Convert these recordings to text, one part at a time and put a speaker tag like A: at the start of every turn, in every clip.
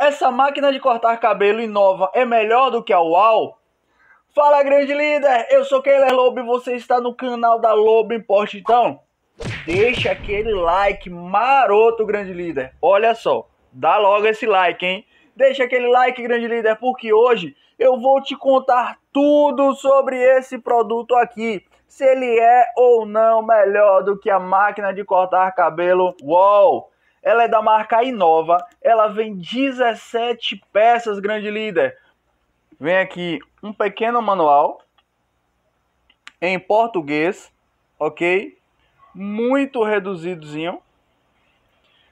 A: Essa máquina de cortar cabelo Innova é melhor do que a Uau? Fala, grande líder, eu sou Keiler Lobo e você está no canal da Lobo Import. Então, deixa aquele like maroto, grande líder. Olha só, dá logo esse like, hein? Deixa aquele like, grande líder, porque hoje eu vou te contar tudo sobre esse produto aqui. Se ele é ou não melhor do que a máquina de cortar cabelo Uau. Ela é da marca Innova, ela vem 17 peças, grande líder. Vem aqui um pequeno manual em português, ok? Muito reduzidozinho.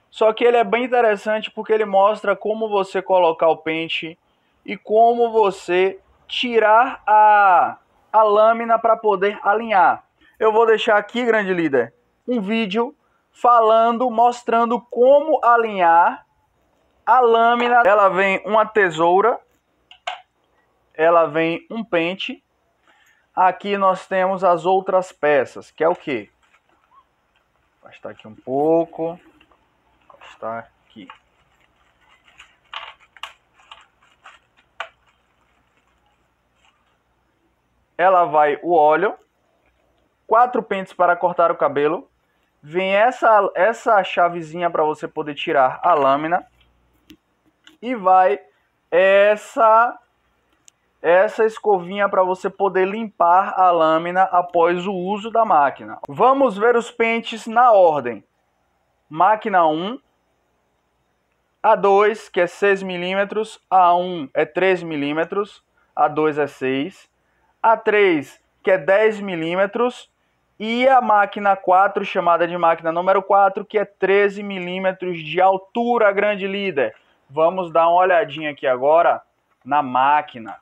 A: Só que ele é bem interessante porque ele mostra como você colocar o pente e como você tirar a lâmina para poder alinhar. Eu vou deixar aqui, grande líder, um vídeo mostrando como alinhar a lâmina. Ela vem uma tesoura, ela vem um pente. Aqui nós temos as outras peças, que é o que? Vou afastar aqui um pouco. Afastar aqui. Ela vai o óleo, 4 pentes para cortar o cabelo. Vem essa chavezinha para você poder tirar a lâmina. E vai essa escovinha para você poder limpar a lâmina após o uso da máquina. Vamos ver os pentes na ordem. Máquina 1, A2, que é 6 mm, A1 é 3 mm, A2 é 6, A3, que é 10 mm, e a máquina 4, chamada de máquina número 4, que é 13 mm de altura, grande líder. Vamos dar uma olhadinha aqui agora na máquina,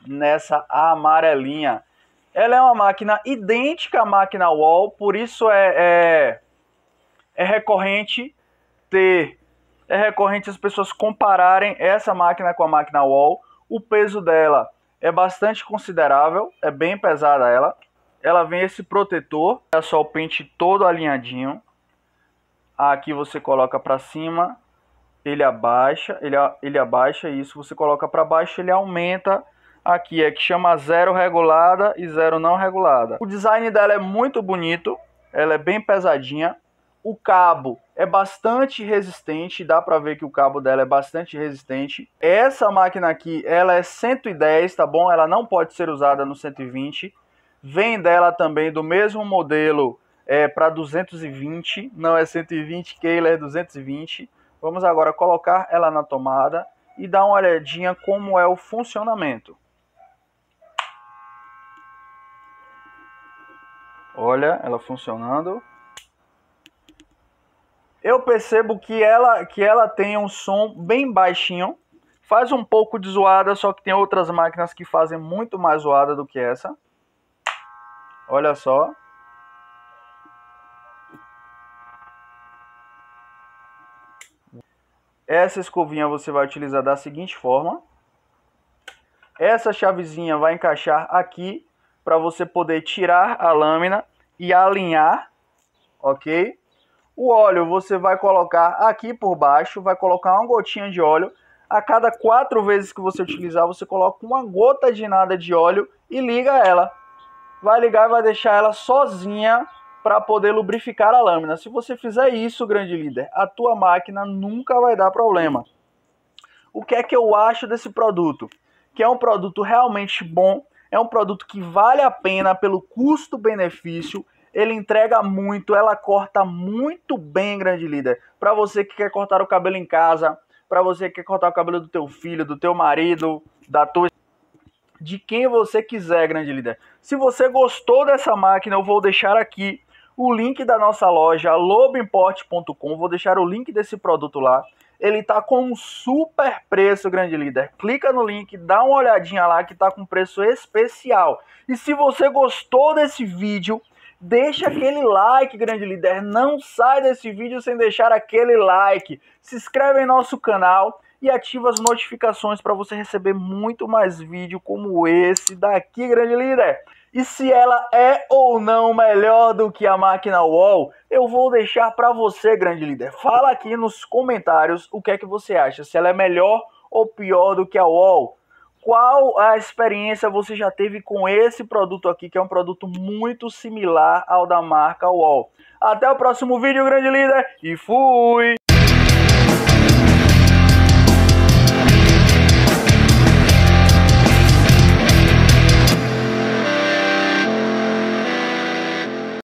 A: nessa amarelinha. Ela é uma máquina idêntica à máquina Uau, por isso é recorrente as pessoas compararem essa máquina com a máquina Uau. O peso dela é bastante considerável, é bem pesada ela. Ela vem esse protetor, é só o pente todo alinhadinho. Aqui você coloca para cima, ele abaixa, ele abaixa, isso você coloca para baixo, ele aumenta. Aqui é que chama zero regulada e zero não regulada. O design dela é muito bonito, ela é bem pesadinha. O cabo é bastante resistente, dá para ver que o cabo dela é bastante resistente. Essa máquina aqui, ela é 110, tá bom? Ela não pode ser usada no 120. Vem dela também do mesmo modelo para 220, não é 120, Keiler é 220. Vamos agora colocar ela na tomada e dar uma olhadinha como é o funcionamento. Olha, ela funcionando. Eu percebo que ela tem um som bem baixinho. Faz um pouco de zoada, só que tem outras máquinas que fazem muito mais zoada do que essa. Olha só. Essa escovinha você vai utilizar da seguinte forma. Essa chavezinha vai encaixar aqui para você poder tirar a lâmina e alinhar, ok? O óleo você vai colocar aqui por baixo, vai colocar uma gotinha de óleo. A cada 4 vezes que você utilizar, você coloca uma gota de nada de óleo e liga ela. Vai ligar e vai deixar ela sozinha para poder lubrificar a lâmina. Se você fizer isso, grande líder, a tua máquina nunca vai dar problema. O que é que eu acho desse produto? Que é um produto realmente bom, é um produto que vale a pena pelo custo-benefício. Ele entrega muito, ela corta muito bem, grande líder. Para você que quer cortar o cabelo em casa, para você que quer cortar o cabelo do teu filho, do teu marido, da tua... de quem você quiser, grande líder. Se você gostou dessa máquina, eu vou deixar aqui o link da nossa loja, loboimport.com. Vou deixar o link desse produto lá. Ele tá com um super preço, grande líder. Clica no link, dá uma olhadinha lá que tá com preço especial. E se você gostou desse vídeo, deixa aquele like, grande líder. Não sai desse vídeo sem deixar aquele like. Se inscreve em nosso canal e ativa as notificações para você receber muito mais vídeo como esse daqui, grande líder. E se ela é ou não melhor do que a máquina Wall, eu vou deixar para você, grande líder. Fala aqui nos comentários o que é que você acha, se ela é melhor ou pior do que a Wall. Qual a experiência você já teve com esse produto aqui, que é um produto muito similar ao da marca Wall. Até o próximo vídeo, grande líder, e fui!